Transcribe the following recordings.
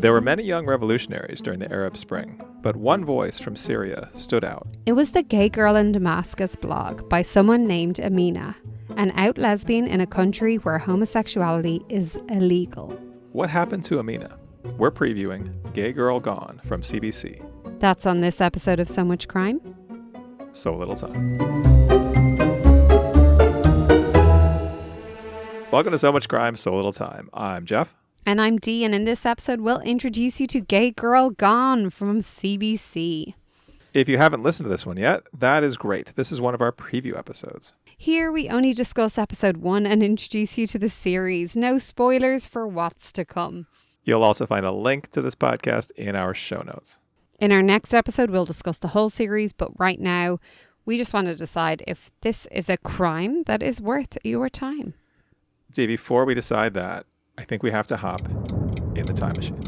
There were many young revolutionaries during the Arab Spring, but one voice from Syria stood out. It was the Gay Girl in Damascus blog by someone named Amina, an out lesbian in a country where homosexuality is illegal. What happened to Amina? We're previewing Gay Girl Gone from CBC. That's on this episode of So Much Crime, So Little Time. Welcome to So Much Crime, So Little Time. I'm Jeff. And I'm Dee, and in this episode, we'll introduce you to Gay Girl Gone from CBC. If you haven't listened to this one yet, that is great. This is one of our preview episodes. Here we only discuss episode 1 and introduce you to the series. No spoilers for what's to come. You'll also find a link to this podcast in our show notes. In our next episode, we'll discuss the whole series, but right now, we just want to decide if this is a crime that is worth your time. Dee, before we decide that, I think we have to hop in the time machine.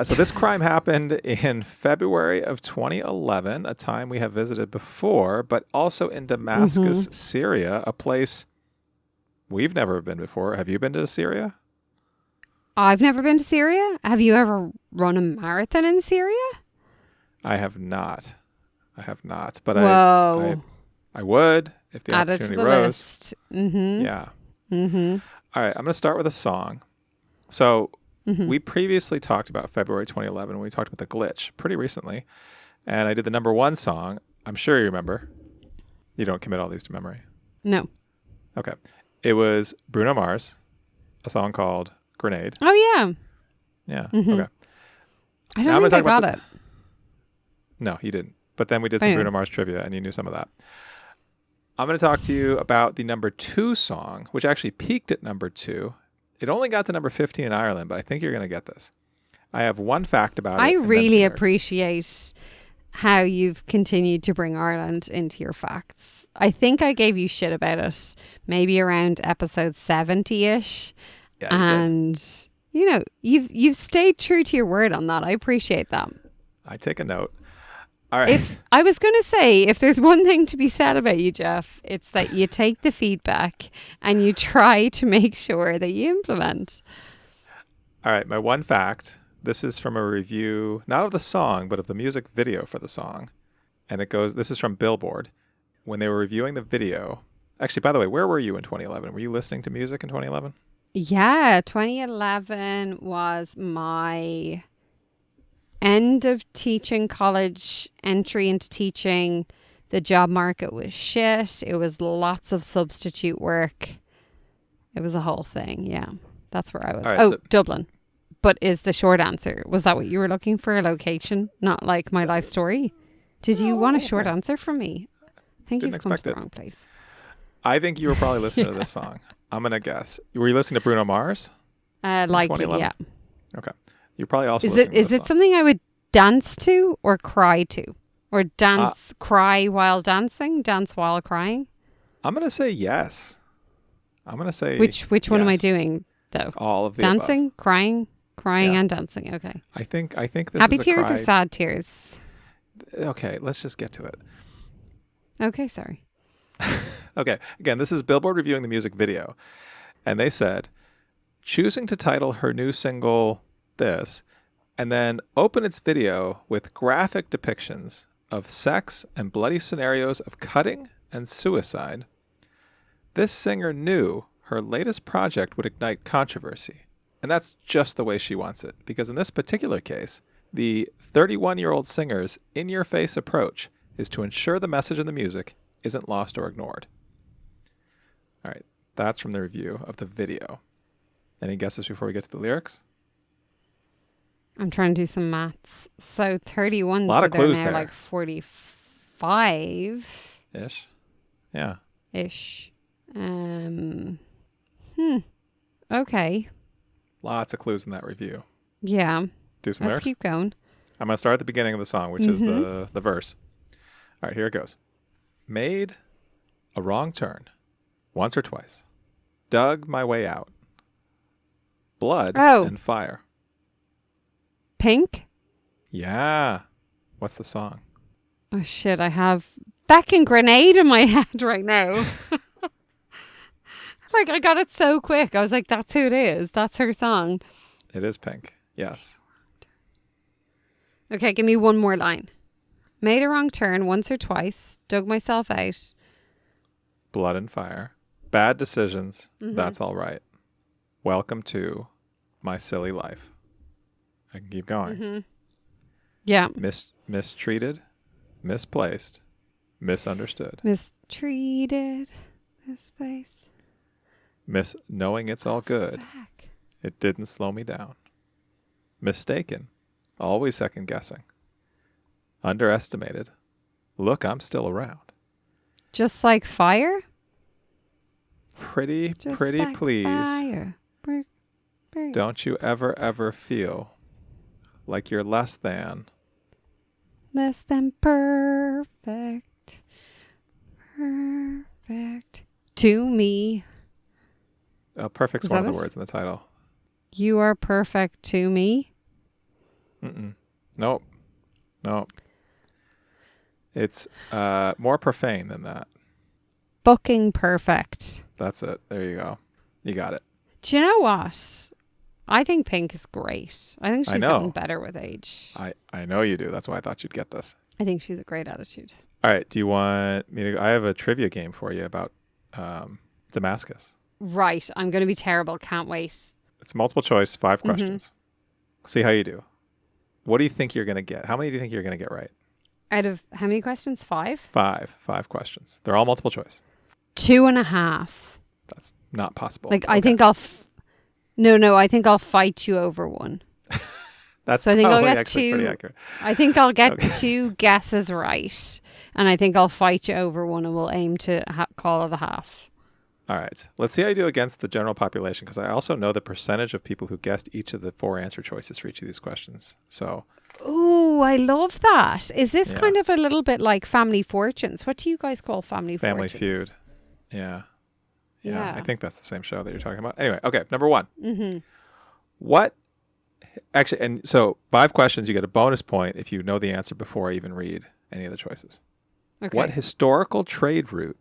So this crime happened in February of 2011, a time we have visited before, but also in Damascus, Syria, a place we've never been before. Have you been to Syria? I've never been to Syria. Have you ever run a marathon in Syria? I have not. But Whoa. I would if the Add it opportunity to the rose. list. Mm-hmm. Yeah. Mm-hmm. All right, I'm going to start with a song. So we previously talked about February 2011 when we talked about the glitch pretty recently. And I did the number 1 song. I'm sure you remember. You don't commit all these to memory. No. Okay. It was Bruno Mars, a song called Grenade. Oh, yeah. Yeah. Mm-hmm. Okay. I don't think I got it. No, you didn't. But then we did some Bruno Mars trivia and you knew some of that. I'm going to talk to you about the number 2 song, which actually peaked at number 2. It only got to number 15 in Ireland, but I think you're going to get this. I have one fact about it. I really appreciate how you've continued to bring Ireland into your facts. I think I gave you shit about it maybe around episode 70-ish. Yeah, and you know, you've stayed true to your word on that. I appreciate that. I take a note. All right. If I was going to say, if there's one thing to be said about you, Jeff, it's that you take the feedback and you try to make sure that you implement. All right. My one fact, this is from a review, not of the song, but of the music video for the song. And this is from Billboard. When they were reviewing the video, actually, by the way, where were you in 2011? Were you listening to music in 2011? Yeah, 2011 was my end of teaching, college entry into teaching. The job market was shit. It was lots of substitute work. It was a whole thing. Yeah, that's where I was. Right, Dublin. But is the short answer. Was that what you were looking for? A location? Not like my life story? Did you want a short answer from me? I think you've come to the wrong place. I think you were probably listening to this song. I'm going to guess. Were you listening to Bruno Mars? Likely, yeah. Okay. You're probably also Is it something I would dance to or cry to? Or cry while dancing? Dance while crying? I'm going to say yes. I'm going to say Which one am I doing, though? All of the dancing, above. crying and dancing. Okay. I think this Happy is a tears cry. or sad tears? Okay, let's just get to it. Okay, sorry. Okay, again, this is Billboard reviewing the music video. And they said, choosing to title her new single this, and then open its video with graphic depictions of sex and bloody scenarios of cutting and suicide, this singer knew her latest project would ignite controversy. And that's just the way she wants it. Because in this particular case, the 31-year-old singer's in-your-face approach is to ensure the message in the music isn't lost or ignored. All right, that's from the review of the video. Any guesses before we get to the lyrics? I'm trying to do some maths. So 31, a lot so of clues they're now there. like 45. Ish. Yeah. Ish. Okay. Lots of clues in that review. Yeah. Do some Let's lyrics? keep going. I'm going to start at the beginning of the song, which is the verse. All right, here it goes. Made a wrong turn once or twice. Dug my way out. Blood and fire. Pink? Yeah. What's the song? Oh, shit. I have Back in Grenade in my head right now. Like, I got it so quick. I was like, that's who it is. That's her song. It is Pink. Yes. Okay, give me one more line. Made a wrong turn once or twice. Dug myself out. Blood and fire. Bad decisions. That's all right. Welcome to my silly life. I can keep going. Yeah. Mistreated. Misplaced. Misunderstood. Mistreated. Misplaced. Knowing it's all good. Fuck. It didn't slow me down. Mistaken. Always second guessing. Underestimated. Look, I'm still around. Just like fire? Pretty Like please. Fire. Don't you ever feel like you're less than. Less than perfect. Perfect. To me. Perfect's Is one of that the it? words in the title. You are perfect to me. Nope. It's more profane than that. Fucking perfect. That's it. There you go. You got it. Do you know what? I think Pink is great. I think I she's know. gotten better with age. I know you do. That's why I thought you'd get this. I think she's a great attitude. All right. Do you want me to? I have a trivia game for you about Damascus. Right. I'm going to be terrible. Can't wait. It's multiple choice, 5 questions. See how you do. What do you think you're going to get? How many do you think you're going to get right? Out of how many questions? 5? 5 questions. They're all multiple choice. 2.5. That's not possible. Like, I think I'll... No, I think I'll fight you over one. That's So I think I'll probably get actually pretty 2. accurate. I think I'll get Okay. 2 guesses right. And I think I'll fight you over one and we'll aim to call it a half. All right. Let's see how you do against the general population, because I also know the percentage of people who guessed each of the 4 answer choices for each of these questions. So Oh, I love that. Is this Yeah. kind of a little bit like Family Fortunes? What do you guys call Family Family Fortunes? Feud. Yeah. Yeah. I think that's the same show that you're talking about. Anyway, okay. Number 1. What? Actually, and so 5 questions, you get a bonus point if you know the answer before I even read any of the choices. Okay. What historical trade route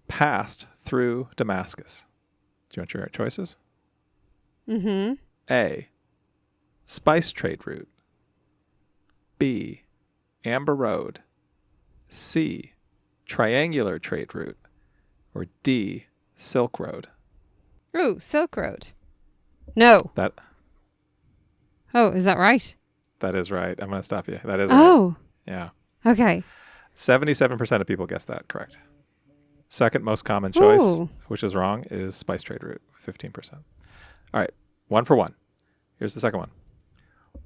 passed through Damascus? Do you want your choices? A. Spice trade route. B. Amber Road. C. Triangular trade route. Or D. Silk Road. Ooh, Silk Road. No. That Oh, is that right? is right. I'm going to stop you. That is right. Oh, Yeah. okay. 77% of people guessed that correct. Second most common choice, Ooh. which is wrong, is spice trade route, 15%. All right, 1 for 1. Here's the second one.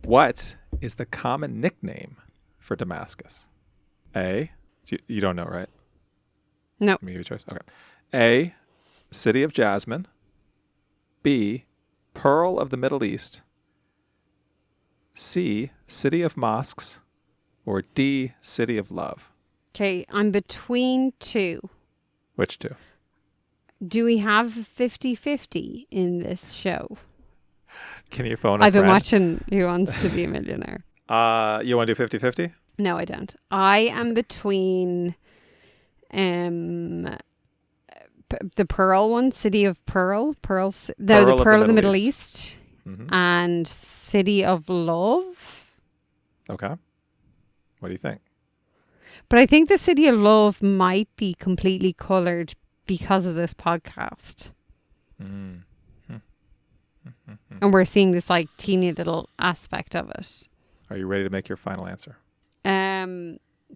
What is the common nickname for Damascus? A, you don't know, right? No. Let me give you a choice. Okay. A, City of Jasmine. B, Pearl of the Middle East. C, City of Mosques. Or D, City of Love. Okay, I'm between 2. Which 2? Do we have 50-50 in this show? Can you phone a I've been friend? watching Who Wants to Be a Millionaire. You want to do 50-50? No, I don't. I am between the Pearl one, City of Pearl. The Pearl of the Middle East. And City of Love. Okay. What do you think? But I think the City of Love might be completely coloured because of this podcast. Mm. And we're seeing this like teeny little aspect of it. Are you ready to make your final answer?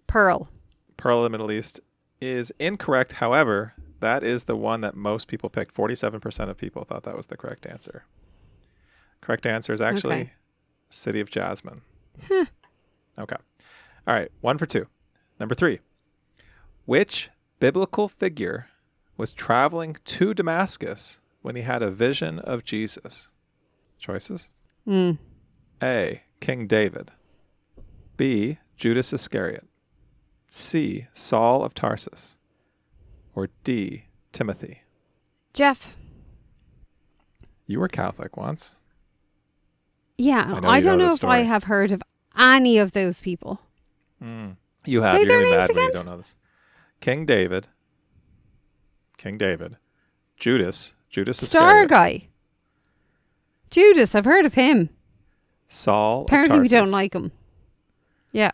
Pearl. Pearl of the Middle East is incorrect. However, that is the one that most people picked. 47% of people thought that was the correct answer. Correct answer is actually Okay. City of Jasmine. Okay. All right. 1 for 2. Number 3. Which biblical figure was traveling to Damascus when he had a vision of Jesus? Choices? A, King David. B, Judas Iscariot. C, Saul of Tarsus. Or D, Timothy. Jeff. You were Catholic once. Yeah, know I you don't know know the if I story. have heard of any of those people. You have. Say You're their going to be names mad when you again? don't know this. King David. Judas Judas Star Iscariot. guy. Judas, I've heard of him. Saul of Apparently we Tarsus, don't like him. Yeah.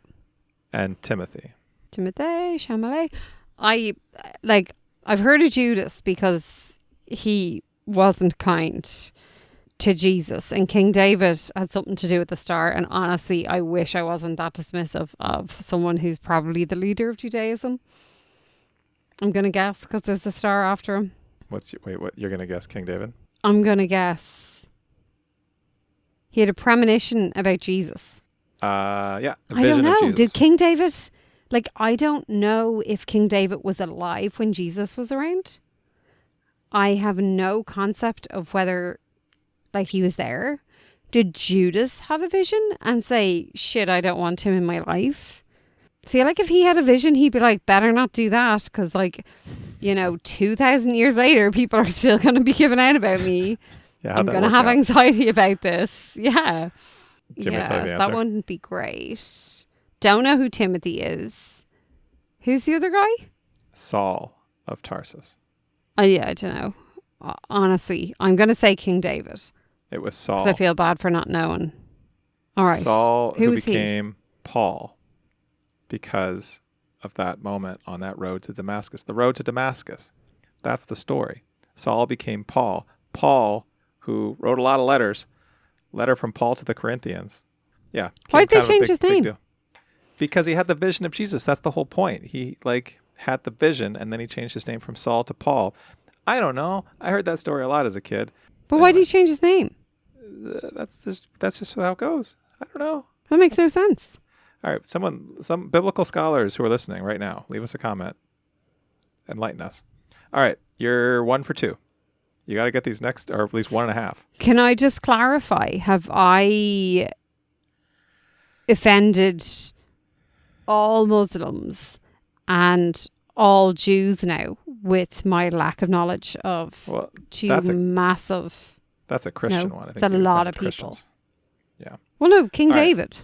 and Timothy. Timothy Chalamet. I've heard of Judas because he wasn't kind to Jesus, and King David had something to do with the star. And honestly, I wish I wasn't that dismissive of someone who's probably the leader of Judaism. I'm gonna guess because there's a star after him. What you're gonna guess? King David? I'm gonna guess he had a premonition about Jesus. Yeah. A I don't vision of know. Jesus. Did King David? I don't know if King David was alive when Jesus was around. I have no concept of whether, he was there. Did Judas have a vision and say, shit, I don't want him in my life? I feel like if he had a vision, he'd be like, better not do that. Because, 2,000 years later, people are still going to be giving out about me. Yeah, I'm going to have anxiety about this. Yeah. Do you want me to tell you the That answer? wouldn't be great. Don't know who Timothy is. Who's the other guy? Saul of Tarsus. Oh, yeah, I don't know. Honestly, I'm going to say King David. It was Saul. Because I feel bad for not knowing. All right. Saul, who was he? became Paul because of that moment on that road to Damascus. The road to Damascus. That's the story. Saul became Paul. Paul, who wrote a lot of letters. Letter from Paul to the Corinthians. Yeah. Why did they change his name? Deal. Because he had the vision of Jesus. That's the whole point. He had the vision, and then he changed his name from Saul to Paul. I don't know. I heard that story a lot as a kid. But why did he change his name? That's just how it goes. I don't know. That makes no sense. All right, some biblical scholars who are listening right now, leave us a comment. Enlighten us. All right, you're 1 for 2. You got to get these next, or at least 1.5. Can I just clarify? Have I offended all Muslims and all Jews now with my lack of knowledge of massive... That's a Christian one. I think it's a lot of people. Christians. Yeah. Well, no, King All right. David.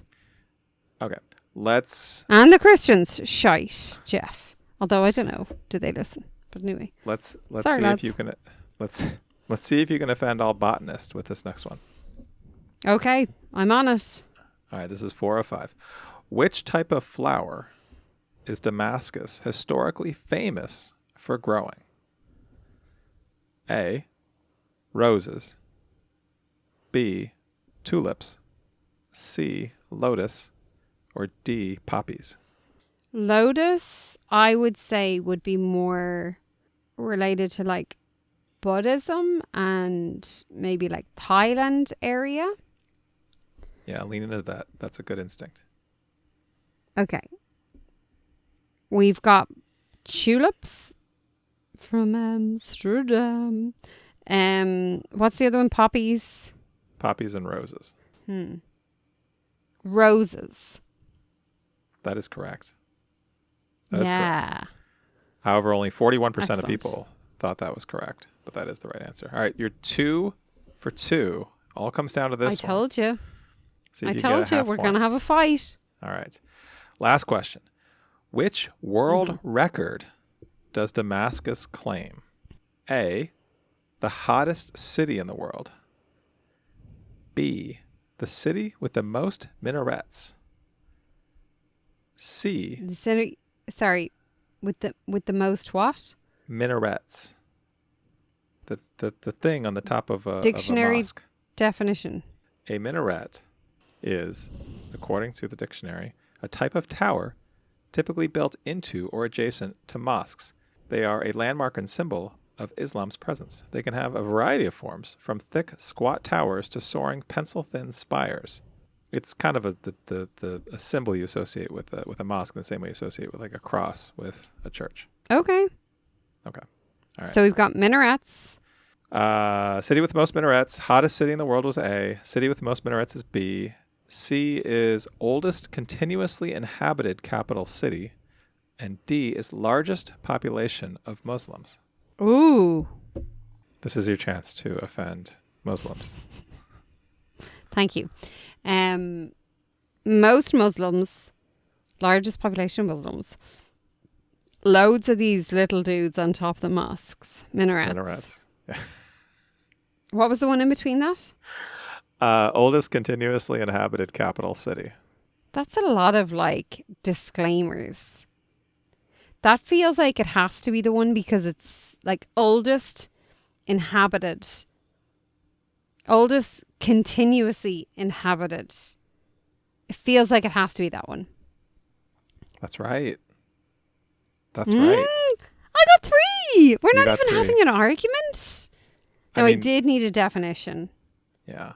Okay, let's And the Christians, shite, Jeff. Although I don't know, do they listen? But anyway, let's Sorry, see lads. if you can let's see if you can offend all botanists with this next one. okay, I'm on it. All right, this is 4 of 5. Which type of flower is Damascus historically famous for growing? A, roses. B, tulips. C, lotus. Or D, poppies. Lotus, I would say, would be more related to Buddhism and maybe Thailand area. Yeah, lean into that. That's a good instinct. Okay. We've got tulips from Amsterdam. What's the other one? Poppies. Poppies and roses. Roses. That is correct. That is correct. Yeah. However, only 41% of Excellent. people thought that was correct, but that is the right answer. All right, you're 2 for 2. All comes down to this I told you. See if I you told get a you half we're point. going to have a fight. All right. Last question. Which world record does Damascus claim? A, the hottest city in the world. B, the city with the most minarets. C, Sorry, with the most what? minarets. The thing on the top of a Dictionary mosque. definition. A minaret is, according to the dictionary, a type of tower typically built into or adjacent to mosques. They are a landmark and symbol of Islam's presence. They can have a variety of forms, from thick, squat towers to soaring, pencil-thin spires. It's kind of a symbol you associate with a mosque in the same way you associate with a cross with a church. Okay. Okay. All right. So we've got minarets. City with the most minarets. Hottest city in the world was A. City with the most minarets is B. C is oldest continuously inhabited capital city. And D is largest population of Muslims. Ooh. This is your chance to offend Muslims. Thank you. Most Muslims, largest population of Muslims, loads of these little dudes on top of the mosques, minarets. Minarets. Yeah. What was the one in between that? Oldest continuously inhabited capital city. That's a lot of like disclaimers. That feels like it has to be the one because it's like oldest continuously inhabited. It feels like it has to be that one. That's right. That's right. I got 3. We're You not got even 3. having an argument. No, I did need a definition. Yeah.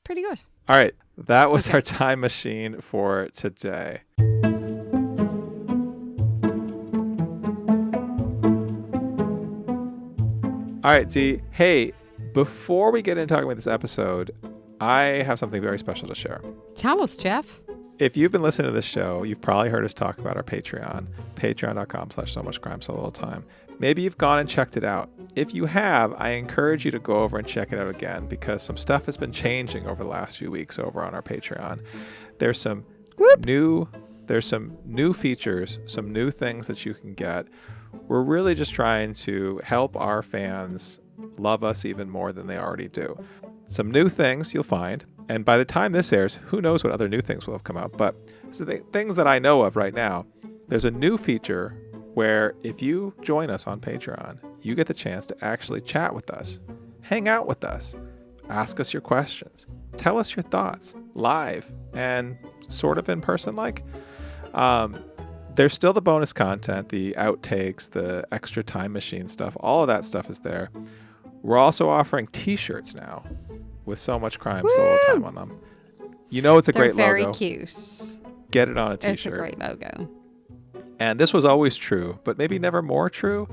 Pretty good. All right. That was our time machine for today. All right, Dee. Hey, before we get into talking about this episode, I have something very special to share. Tell us, Jeff. If you've been listening to this show, you've probably heard us talk about our Patreon, patreon.com/so-much-crime, so little time. Maybe you've gone and checked it out. If you have, I encourage you to go over and check it out again because some stuff has been changing over the last few weeks over on our Patreon. There's some new features, some new things that you can get. We're really just trying to help our fans love us even more than they already do. Some new things you'll find. And by the time this airs, who knows what other new things will have come out. But so the things that I know of right now, there's a new feature where if you join us on Patreon, you get the chance to actually chat with us, hang out with us, ask us your questions, tell us your thoughts live and sort of in person like. There's still the bonus content, the outtakes, the extra time machine stuff. All of that stuff is there. We're also offering t-shirts now with So Much Crime, So Little Time on them. You know it's a great logo. They're very cute. Get it on a t-shirt. It's a great logo. And this was always true, but maybe never more true.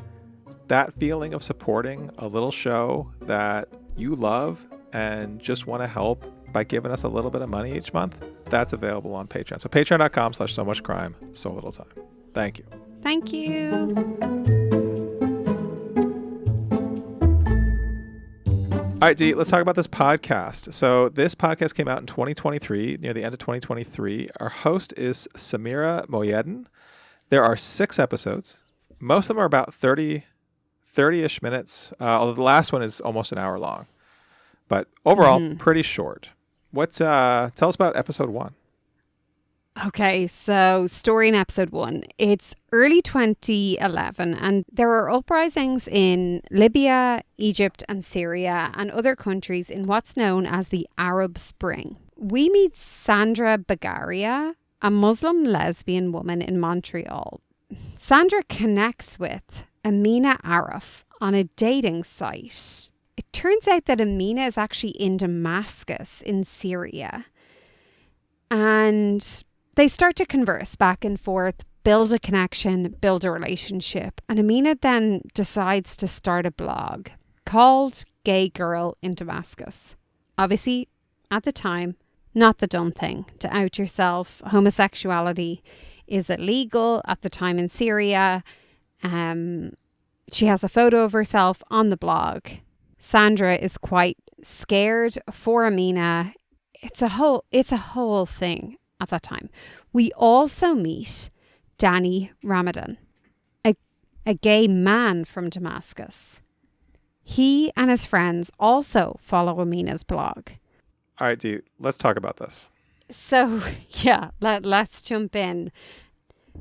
That feeling of supporting a little show that you love and just want to help by giving us a little bit of money each month, that's available on Patreon. So patreon.com/so-much-crime, so little time. Thank you. Thank you. All right, Dee, let's talk about this podcast. So this podcast came out in 2023, near the end of 2023. Our host is Samira Mohyeddin. There are 6 episodes. Most of them are about 30-ish minutes, although the last one is almost an hour long. But overall, pretty short. Tell us about episode 1. Okay, so story in episode 1. It's early 2011 and there are uprisings in Libya, Egypt and Syria and other countries in what's known as the Arab Spring. We meet Sandra Bagaria, a Muslim lesbian woman in Montreal. Sandra connects with Amina Arraf on a dating site. It turns out that Amina is actually in Damascus in Syria. And they start to converse back and forth, build a connection, build a relationship. And Amina then decides to start a blog called Gay Girl in Damascus. Obviously, at the time, not the done thing to out yourself. Homosexuality is illegal at the time in Syria. She has a photo of herself on the blog. Sandra is quite scared for Amina. It's a whole thing at that time. We also meet Danny Ramadan, a gay man from Damascus. He and his friends also follow Amina's blog. All right, Dee, let's talk about this. So, yeah, let's jump in.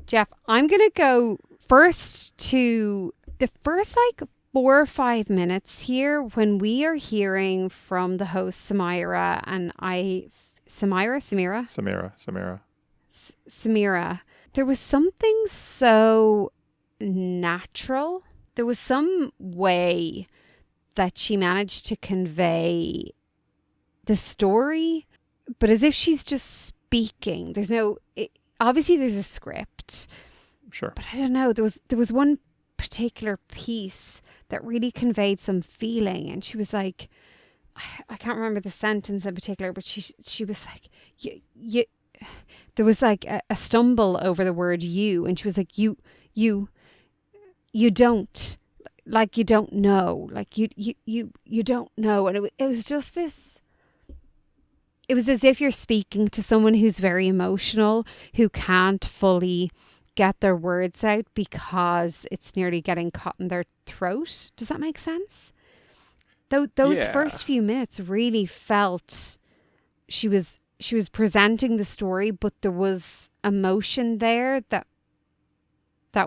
Jeff, I'm going to go first to the first 4 or 5 minutes here when we are hearing from the host Samira and Samira. There was something so natural. There was some way that she managed to convey the story, but as if she's just speaking. Obviously there's a script. Sure. But I don't know. There was one particular piece that really conveyed some feeling, and she was like, I can't remember the sentence in particular, but she was like, you there was like a stumble over the word you, and she was like, you don't, like, you don't know, like you don't know. And it was just this, it was as if you're speaking to someone who's very emotional, who can't fully get their words out because it's nearly getting caught in their throat. Does that make sense? Those Yeah. first few minutes really felt she was presenting the story, but there was emotion there that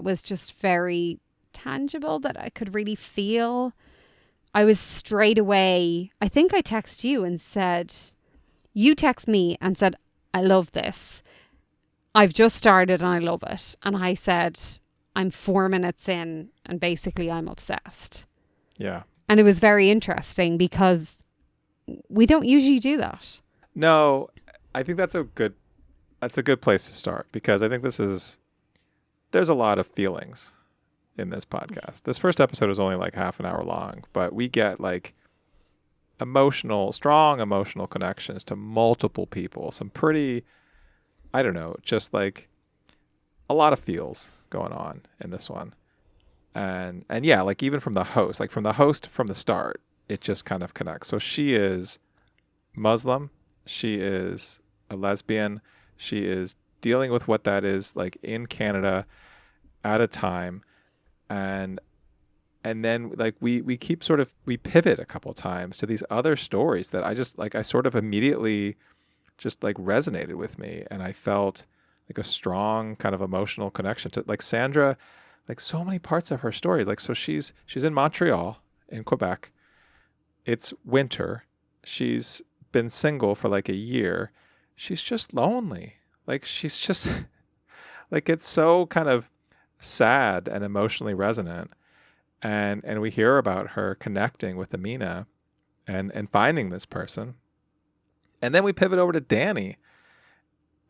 was just very tangible, that I could really feel. I was straight away, I think I texted you and said, you text me and said, I love this. I've just started and I love it. And I said, I'm 4 minutes in and basically I'm obsessed. Yeah. And it was very interesting because we don't usually do that. No, I think that's a good place to start, because I think there's a lot of feelings in this podcast. This first episode is only like half an hour long, but we get like strong emotional connections to multiple people. Some pretty, I don't know, just like a lot of feels going on in this one. And yeah, like even from the host from the start, it just kind of connects. So she is Muslim. She is a lesbian. She is dealing with what that is like in Canada at a time. And then like we keep we pivot a couple times to these other stories that I sort of immediately just like resonated with me. And I felt like a strong kind of emotional connection to like Sandra, like so many parts of her story. Like, so she's in Montreal in Quebec. It's winter. She's been single for like a year. She's just lonely. Like she's just like, it's so kind of sad and emotionally resonant. And we hear about her connecting with Amina and finding this person. And then we pivot over to Danny.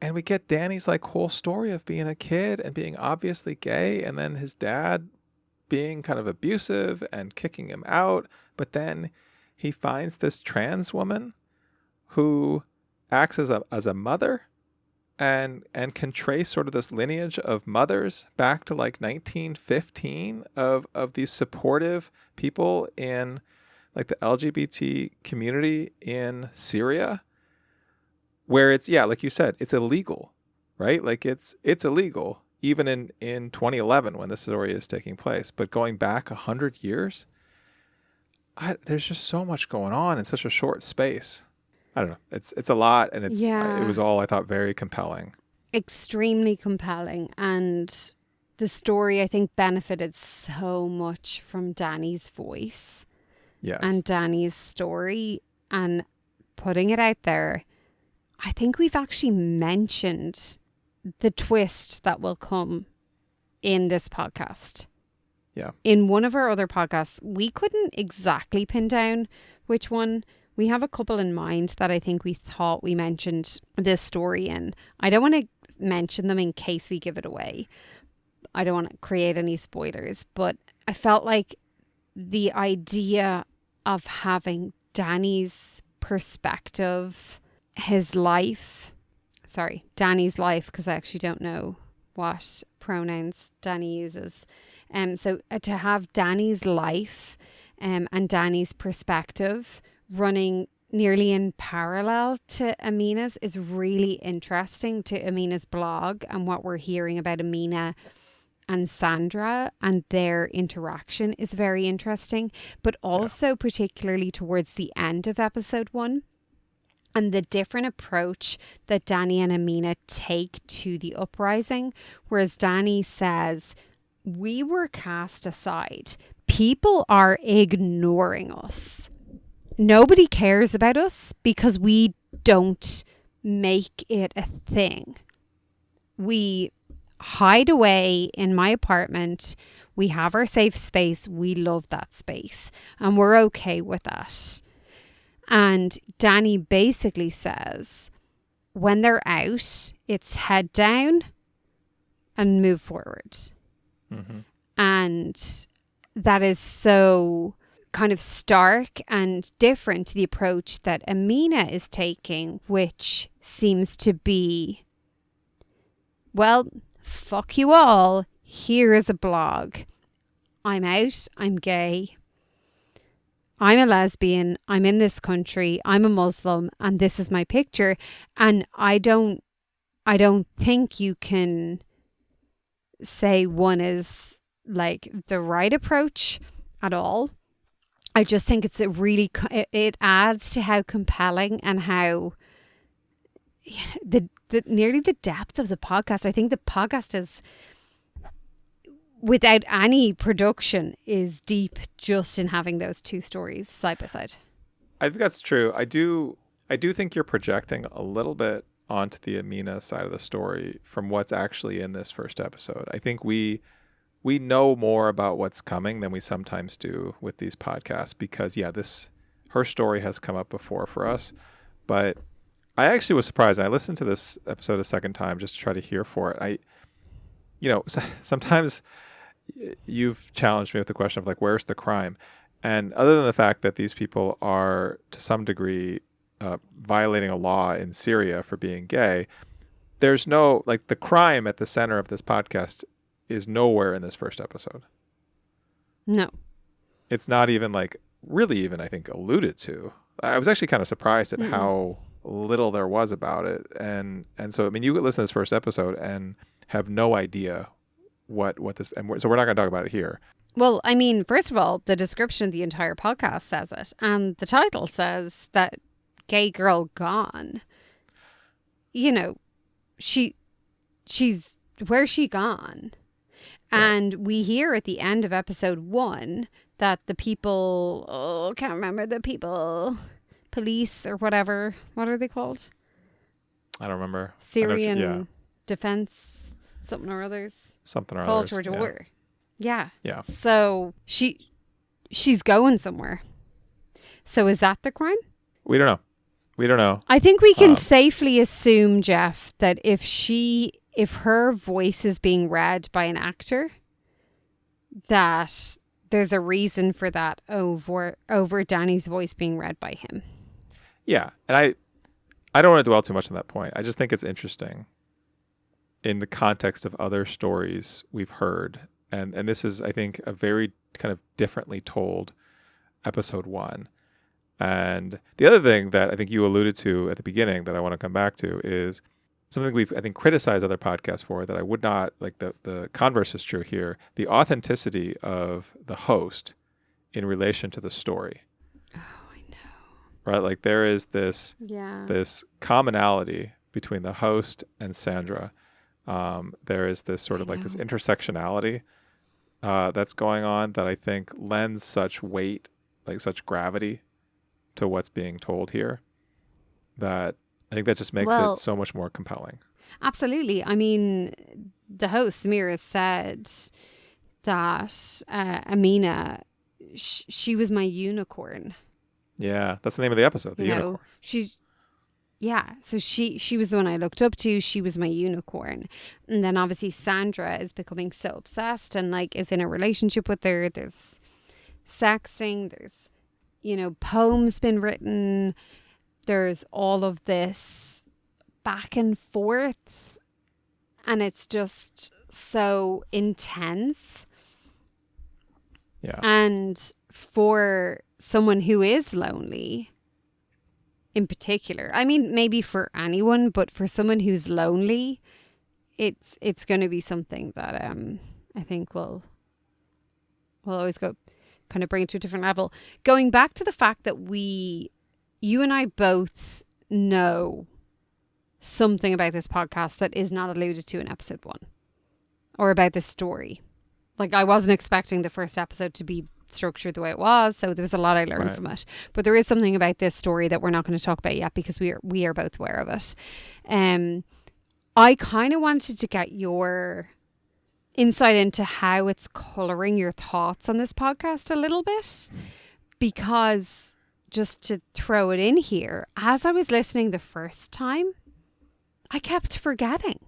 And we get Danny's like whole story of being a kid and being obviously gay, and then his dad being kind of abusive and kicking him out. But then he finds this trans woman who acts as a mother and can trace sort of this lineage of mothers back to like 1915 of these supportive people in like the LGBT community in Syria, where it's, yeah, like you said, it's illegal, right? Like it's illegal even in 2011 when this story is taking place. But going back 100 years, there's just so much going on in such a short space. I don't know. It's a lot, and it was all, I thought, very compelling. Extremely compelling. And the story, I think, benefited so much from Danny's voice. Yes. And Danny's story and putting it out there. I think we've actually mentioned the twist that will come in this podcast. Yeah. In one of our other podcasts, we couldn't exactly pin down which one. We have a couple in mind that I think we thought we mentioned this story in. I don't want to mention them in case we give it away. I don't want to create any spoilers, but I felt like the idea of having Danny's perspective, Danny's life, because I actually don't know what pronouns Danny uses. So to have Danny's life and Danny's perspective running nearly in parallel to Amina's is really interesting, to Amina's blog, and what we're hearing about Amina and Sandra and their interaction is very interesting, but also particularly towards the end of episode 1 and the different approach that Danny and Amina take to the uprising, whereas Danny says, we were cast aside. People are ignoring us. Nobody cares about us because we don't make it a thing. We hide away in my apartment. We have our safe space. We love that space. And we're okay with that. And Danny basically says, when they're out, it's head down and move forward. Mm-hmm. And that is so kind of stark and different to the approach that Amina is taking, which seems to be, well, fuck you all. Here is a blog. I'm out. I'm gay. I'm a lesbian. I'm in this country. I'm a Muslim, and this is my picture. And I don't think you can say one is like the right approach at all. I just think it's a really, it adds to how compelling and how the nearly the depth of the podcast. I think the podcast is, without any production, is deep just in having those two stories side by side. I think that's true. I do think you're projecting a little bit onto the Amina side of the story from what's actually in this first episode. I think we know more about what's coming than we sometimes do with these podcasts because, her story has come up before for us. But I actually was surprised. I listened to this episode a second time just to try to hear for it. Sometimes you've challenged me with the question of like, where's the crime? And other than the fact that these people are to some degree violating a law in Syria for being gay, there's no, like, the crime at the center of this podcast is nowhere in this first episode. No. It's not even like really even, I think, alluded to. I was actually kind of surprised at how little there was about it. And so, I mean, you could listen to this first episode and have no idea what this, and so we're not going to talk about it here. Well, I mean, first of all, the description of the entire podcast says it. And the title says that gay girl gone. You know, she's, where's she gone? And we hear at the end of episode 1 that the people, can't remember the people, police or whatever. What are they called? I don't remember. Syrian defense, something or others. Something or called others. to her door. Yeah. Yeah. So she's going somewhere. So is that the crime? We don't know. I think we can safely assume, Jeff, that if her voice is being read by an actor, that there's a reason for that over Danny's voice being read by him. Yeah. And I don't want to dwell too much on that point. I just think it's interesting in the context of other stories we've heard. And this is, I think, a very kind of differently told episode 1. And the other thing that I think you alluded to at the beginning that I want to come back to is something we've, I think, criticized other podcasts for that I would not, like the converse is true here, the authenticity of the host in relation to the story. Oh, I know. Right? Like there is this commonality between the host and Sandra. There is this sort of like this intersectionality that's going on that I think lends such weight, like such gravity to what's being told here, that I think that just makes it so much more compelling. Absolutely. I mean, the host, Samira, said that Amina, she was my unicorn. Yeah, that's the name of the episode, the unicorn. So she was the one I looked up to. She was my unicorn. And then obviously Sandra is becoming so obsessed and like is in a relationship with her. There's sexting, there's, poems been written. There's all of this back and forth. And it's just so intense. Yeah. And for someone who is lonely, in particular, I mean, maybe for anyone, but for someone who's lonely, it's going to be something that I think will always go kind of bring it to a different level. Going back to the fact that you and I both know something about this podcast that is not alluded to in episode 1 or about this story. Like, I wasn't expecting the first episode to be structured the way it was, so there was a lot I learned from it. But there is something about this story that we're not going to talk about yet because we are both aware of it. I kind of wanted to get your insight into how it's coloring your thoughts on this podcast a little bit, because just to throw it in here, as I was listening the first time, I kept forgetting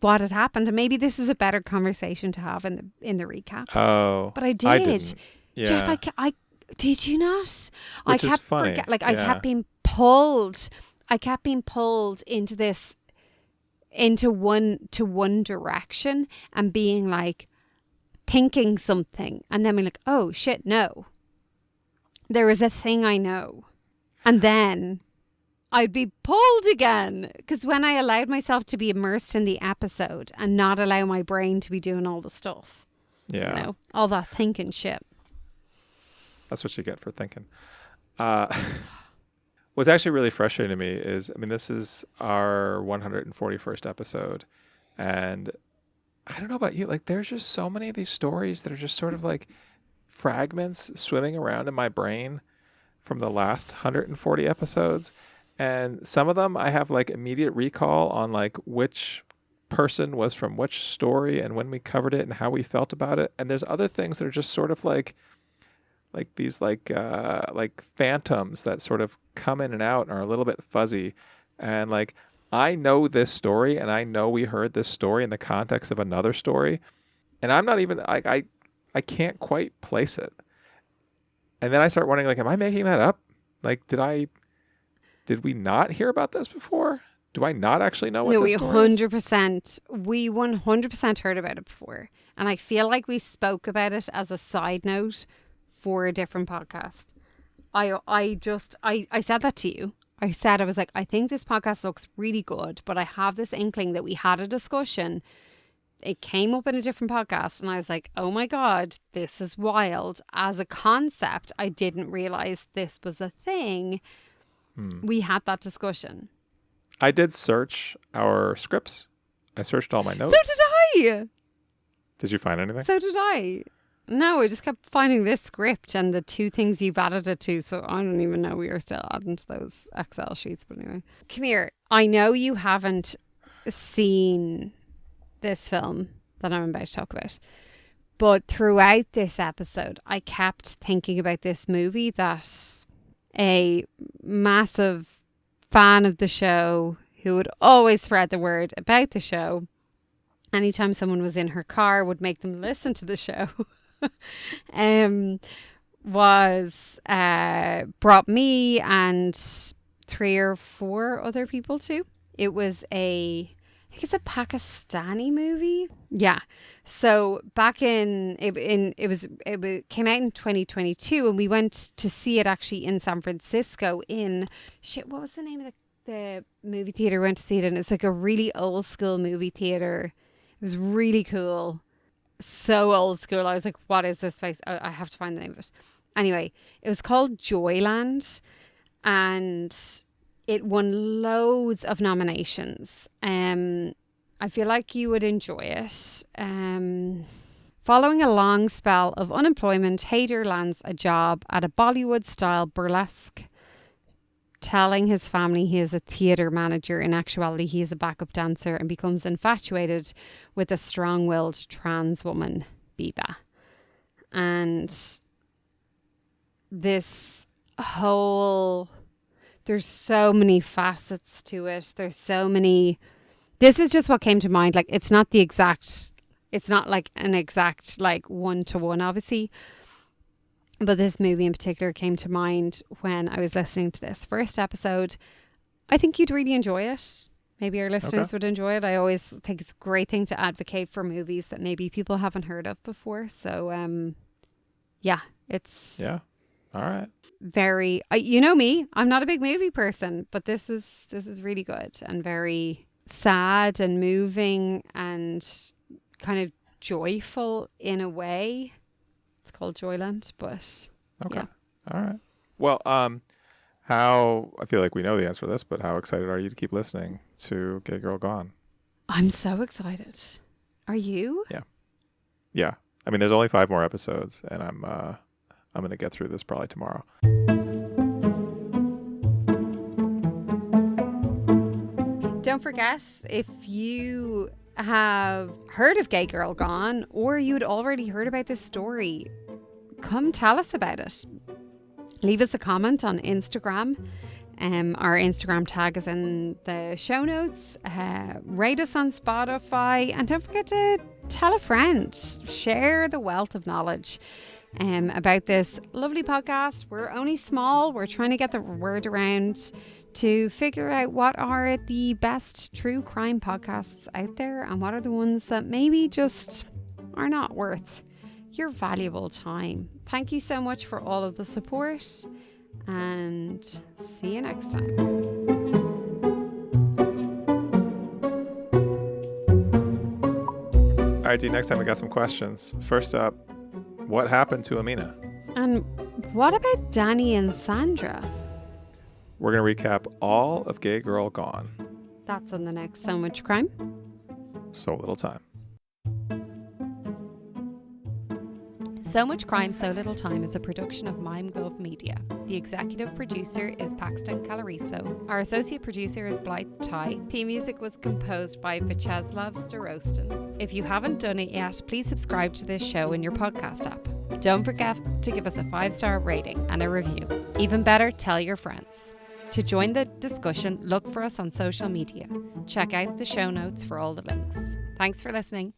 what had happened, and maybe this is a better conversation to have in the recap. Oh, but I did. I didn't. Yeah. Jeff, I did you not? Which is funny. I kept being pulled. I kept being pulled into this, into one direction, and being like thinking something, and then being like, oh shit, no. There is a thing I know, and then I'd be pulled again, because when I allowed myself to be immersed in the episode and not allow my brain to be doing all the stuff, all that thinking shit. That's what you get for thinking. Uh, what's actually really frustrating to me is, I mean, this is our 141st episode, and I don't know about you, like, there's just so many of these stories that are just sort of like fragments swimming around in my brain from the last 140 episodes. And some of them I have like immediate recall on like which person was from which story and when we covered it and how we felt about it. And there's other things that are just sort of like these like phantoms that sort of come in and out and are a little bit fuzzy. And like, I know this story and I know we heard this story in the context of another story. And I'm not even, I can't quite place it. And then I start wondering, like, am I making that up? Like, did we not hear about this before? Do I not actually know what No, this story is? 100%. We 100% heard about it before. And I feel like we spoke about it as a side note for a different podcast. I said that to you. I was like, I think this podcast looks really good, but I have this inkling that we had a discussion. It came up in a different podcast and I was like, oh my God, this is wild. As a concept, I didn't realize this was a thing. We had that discussion. I did search our scripts. I searched all my notes. So did I. Did you find anything? So did I. No, I just kept finding this script and the two things you've added it to. So I don't even know we are still adding to those Excel sheets. But anyway, come here. I know you haven't seen this film that I'm about to talk about. But throughout this episode, I kept thinking about this movie that a massive fan of the show who would always spread the word about the show, anytime someone was in her car, would make them listen to the show, was brought me and 3 or 4 other people to. It was I think it's a Pakistani movie. Yeah. So back it came out in 2022 and we went to see it actually in San Francisco in what was the name of the movie theater we went to see it in? It's like a really old school movie theater. It was really cool. So old school. I was like, what is this place? I have to find the name of it. Anyway, it was called Joyland and it won loads of nominations. I feel like you would enjoy it. Following a long spell of unemployment, Haider lands a job at a Bollywood-style burlesque, telling his family he is a theatre manager. In actuality, he is a backup dancer and becomes infatuated with a strong-willed trans woman, Biba. And this whole... There's so many facets to it. There's so many... This is just what came to mind. Like, it's not like an exact, like, one-to-one, obviously. But this movie in particular came to mind when I was listening to this first episode. I think you'd really enjoy it. Maybe our listeners would enjoy it. I always think it's a great thing to advocate for movies that maybe people haven't heard of before. So, yeah, it's... Yeah. All right. Very, you know me, I'm not a big movie person, but this is really good and very sad and moving and kind of joyful in a way. It's called Joyland, but okay. Yeah. All right. Well, how, I feel like we know the answer to this, but how excited are you to keep listening to Gay Girl Gone? I'm so excited. Are you? Yeah. I mean, there's only 5 more episodes and I'm going to get through this probably tomorrow. Don't forget, if you have heard of Gay Girl Gone or you'd already heard about this story, come tell us about it. Leave us a comment on Instagram. Our Instagram tag is in the show notes. Rate us on Spotify and don't forget to tell a friend. Share the wealth of knowledge about this lovely podcast. We're only small. We're trying to get the word around to figure out what are the best true crime podcasts out there and what are the ones that maybe just are not worth your valuable time. Thank you so much for all of the support and see you next time. All right, Dee, next time we got some questions. First up, what happened to Amina? And what about Danny and Sandra? We're going to recap all of Gay Girl Gone. That's on the next So Much Crime. So Little Time. So Much Crime, So Little Time is a production of MimeGov Media. The executive producer is Paxton Calariso. Our associate producer is Blythe Ty. Theme music was composed by Vyacheslav Starostin. If you haven't done it yet, please subscribe to this show in your podcast app. Don't forget to give us a 5-star rating and a review. Even better, tell your friends. To join the discussion, look for us on social media. Check out the show notes for all the links. Thanks for listening.